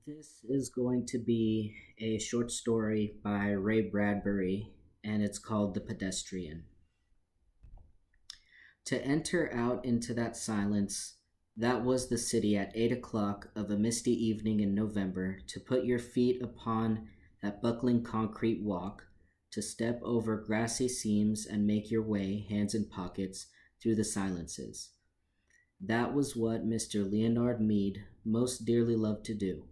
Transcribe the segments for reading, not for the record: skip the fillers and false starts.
This is going to be a short story by Ray Bradbury, and it's called The Pedestrian. To enter out into that silence, that was the city at 8 o'clock of a misty evening in November, to put your feet upon that buckling concrete walk, to step over grassy seams and make your way, hands in pockets, through the silences. That was what Mr. Leonard Mead most dearly loved to do.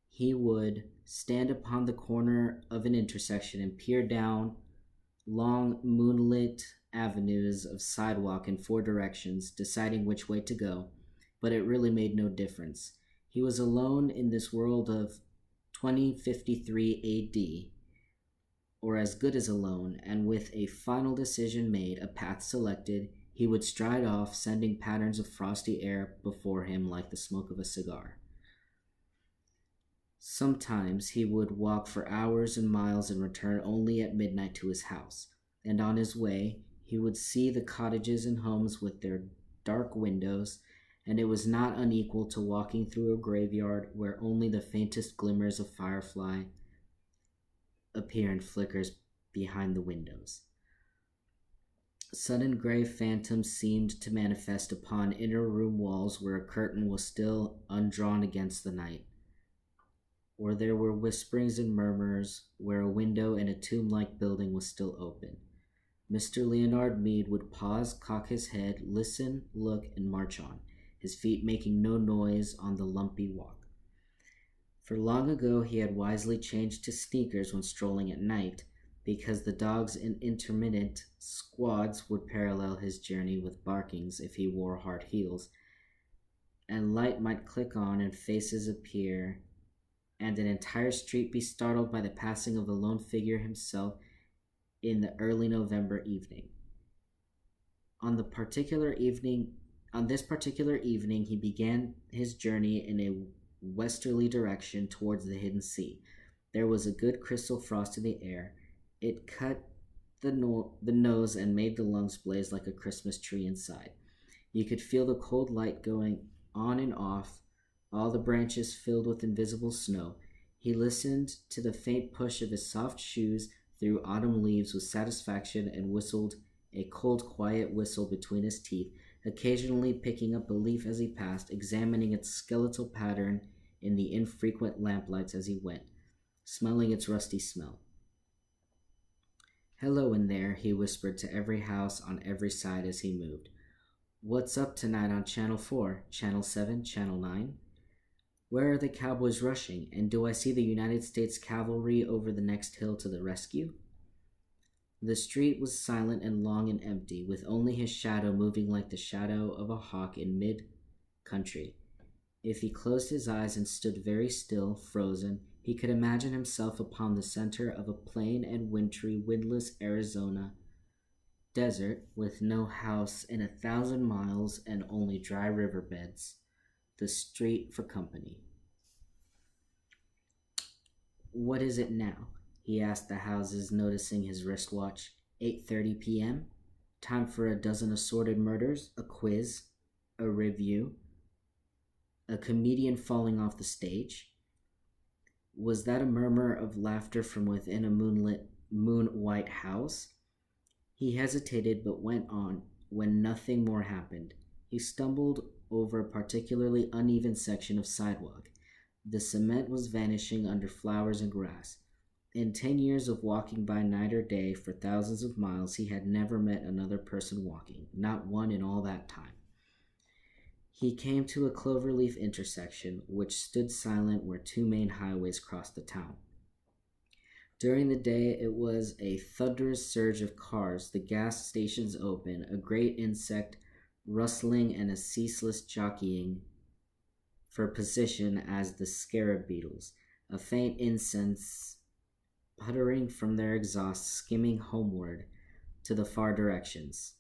He would stand upon the corner of an intersection and peer down long moonlit avenues of sidewalk in four directions, deciding which way to go, but it really made no difference. He was alone in this world of 2053 AD, or as good as alone, and with a final decision made, a path selected, he would stride off, sending patterns of frosty air before him like the smoke of a cigar. Sometimes he would walk for hours and miles and return only at midnight to his house, and on his way he would see the cottages and homes with their dark windows, and it was not unequal to walking through a graveyard where only the faintest glimmers of firefly appear in flickers behind the windows. Sudden gray phantoms seemed to manifest upon inner room walls where a curtain was still undrawn against the night, or there were whisperings and murmurs where a window in a tomb-like building was still open. Mr. Leonard Mead would pause, cock his head, listen, look, and march on, his feet making no noise on the lumpy walk. For long ago he had wisely changed to sneakers when strolling at night, because the dogs in intermittent squads would parallel his journey with barkings if he wore hard heels, and light might click on and faces appear, and an entire street be startled by the passing of a lone figure himself in the early November evening. On this particular evening, he began his journey in a westerly direction towards the hidden sea. There was a good crystal frost in the air. It cut the nose and made the lungs blaze like a Christmas tree inside. You could feel the cold light going on and off, all the branches filled with invisible snow. He listened to the faint push of his soft shoes through autumn leaves with satisfaction and whistled a cold, quiet whistle between his teeth, occasionally picking up a leaf as he passed, examining its skeletal pattern in the infrequent lamplights as he went, smelling its rusty smell. "Hello in there," he whispered to every house on every side as he moved. "What's up tonight on Channel 4, Channel 7, Channel 9? Where are the cowboys rushing, and do I see the United States cavalry over the next hill to the rescue?" The street was silent and long and empty, with only his shadow moving like the shadow of a hawk in mid-country. If he closed his eyes and stood very still, frozen, he could imagine himself upon the center of a plain and wintry, windless Arizona desert, with no house in 1,000 miles and only dry riverbeds, the street for company. "What is it now?" he asked the houses, noticing his wristwatch. 8:30 p.m.? Time for a dozen assorted murders, a quiz, a review, a comedian falling off the stage. Was that a murmur of laughter from within a moon-white house? He hesitated but went on when nothing more happened. He stumbled over a particularly uneven section of sidewalk. The cement was vanishing under flowers and grass. In 10 years of walking by night or day for thousands of miles, he had never met another person walking, not one in all that time. He came to a cloverleaf intersection, which stood silent where two main highways crossed the town. During the day, it was a thunderous surge of cars, the gas stations open, a great insect rustling, and a ceaseless jockeying for position as the scarab beetles, a faint incense puttering from their exhausts, skimming homeward to the far directions.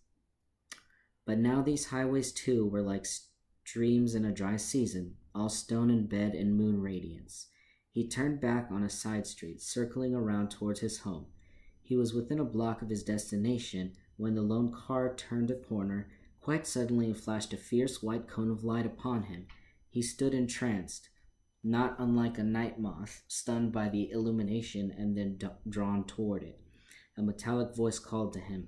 But now these highways too were like streams in a dry season, all stone and bed in moon radiance. He turned back on a side street, circling around towards his home. He was within a block of his destination when the lone car turned a corner. Quite suddenly it flashed a fierce white cone of light upon him. He stood entranced. not unlike a night moth, stunned by the illumination and then drawn toward it. A metallic voice called to him.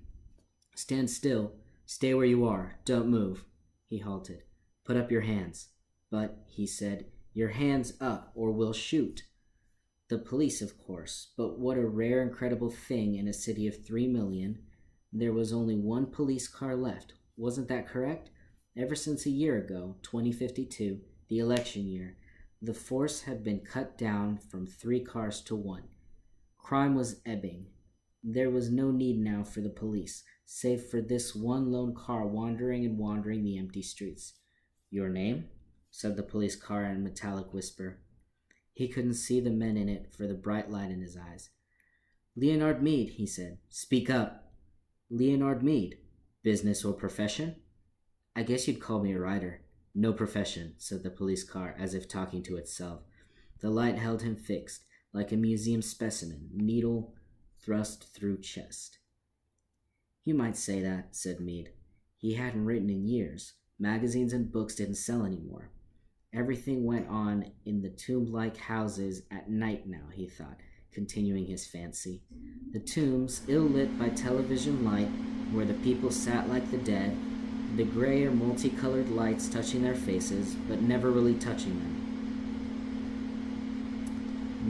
"Stand still. Stay where you are. Don't move." He halted. "Put up your hands." "But," he said, "your hands up, or we'll shoot." The police, of course, but what a rare, incredible thing in a city of 3 million. There was only one police car left. Wasn't that correct? Ever since a year ago, 2052, the election year, the force had been cut down from 3 cars to 1. Crime was ebbing. There was no need now for the police, save for this one lone car wandering the empty streets. "Your name?" said the police car in a metallic whisper. He couldn't see the men in it for the bright light in his eyes. "Leonard Mead," he said. "Speak up." "Leonard Mead. Business or profession?" "I guess you'd call me a writer." "No profession," said the police car, as if talking to itself. The light held him fixed, like a museum specimen, needle thrust through chest. "You might say that," said Mead. He hadn't written in years. Magazines and books didn't sell anymore. Everything went on in the tomb-like houses at night now, he thought, continuing his fancy. The tombs, ill-lit by television light, where the people sat like the dead, the gray or multicolored lights touching their faces, but never really touching them.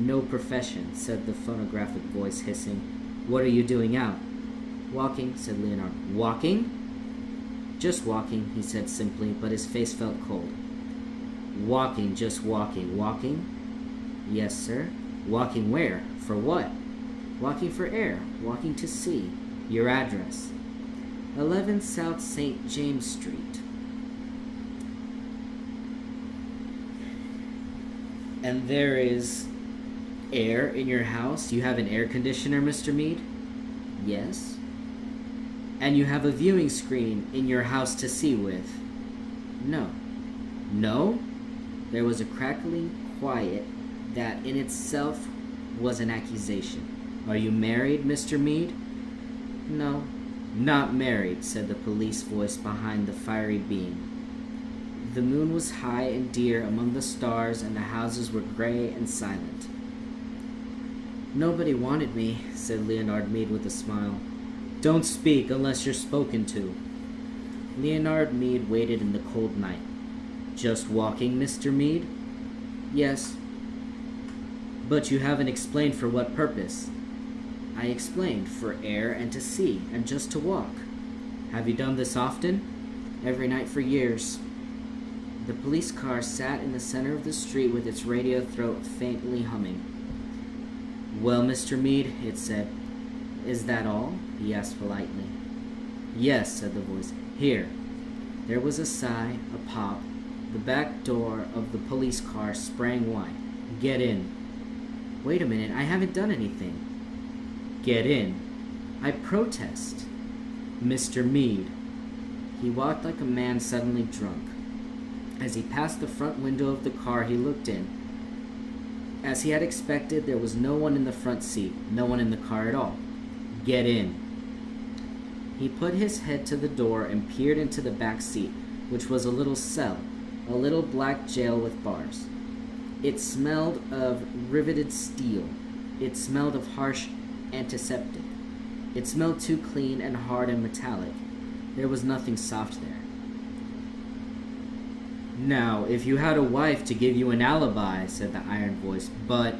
"No profession," said the phonographic voice, hissing. "What are you doing out?" "Walking," said Leonard. "Walking?" "Just walking," he said simply, but his face felt cold. "Walking, just walking. Walking?" "Yes, sir." "Walking where? For what?" "Walking for air. Walking to sea." "Your address?" 11 South St. James Street. "And there is air in your house? You have an air conditioner, Mr. Mead?" "Yes." "And you have a viewing screen in your house to see with?" "No." "No?" There was a crackling quiet that in itself was an accusation. "Are you married, Mr. Mead?" "No." "Not married," said the police voice behind the fiery beam. The moon was high and dear among the stars, and the houses were gray and silent. "Nobody wanted me," said Leonard Mead with a smile. "Don't speak unless you're spoken to." Leonard Mead waited in the cold night. "Just walking, Mr. Mead?" "Yes." "But you haven't explained for what purpose." "I explained, for air and to see, and just to walk." "Have you done this often?" "Every night for years." The police car sat in the center of the street with its radio throat faintly humming. "Well, Mr. Mead," it said. "Is that all?" he asked politely. "Yes," said the voice. "Here." There was a sigh, a pop. The back door of the police car sprang wide. "Get in." "Wait a minute, I haven't done anything." "Get in." "I protest." "Mr. Mead." He walked like a man suddenly drunk. As he passed the front window of the car, he looked in. As he had expected, there was no one in the front seat, no one in the car at all. "Get in." He put his head to the door and peered into the back seat, which was a little cell, a little black jail with bars. It smelled of riveted steel. It smelled of harsh antiseptic. It smelled too clean and hard and metallic. There was nothing soft there. "Now, if you had a wife to give you an alibi," said the iron voice, "but—"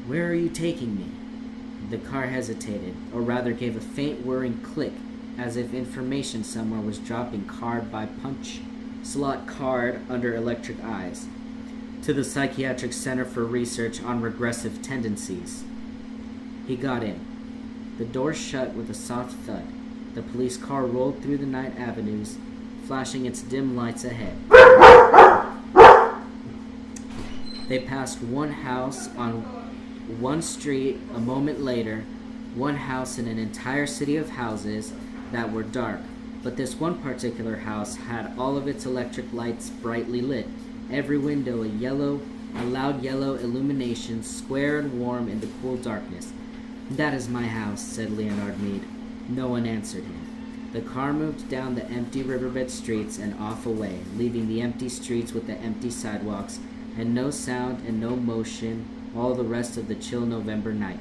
"Where are you taking me?" The car hesitated, or rather gave a faint whirring click, as if information somewhere was dropping card by punch, slot card under electric eyes. "To the Psychiatric Center for Research on Regressive Tendencies." He got in. The door shut with a soft thud. The police car rolled through the night avenues, flashing its dim lights ahead. They passed one house on one street. A moment later, one house in an entire city of houses that were dark, but this one particular house had all of its electric lights brightly lit, every window a loud yellow illumination, square and warm in the cool darkness. "That is my house," said Leonard Mead. No one answered him. The car moved down the empty riverbed streets and off away, leaving the empty streets with the empty sidewalks, and no sound and no motion all the rest of the chill November night.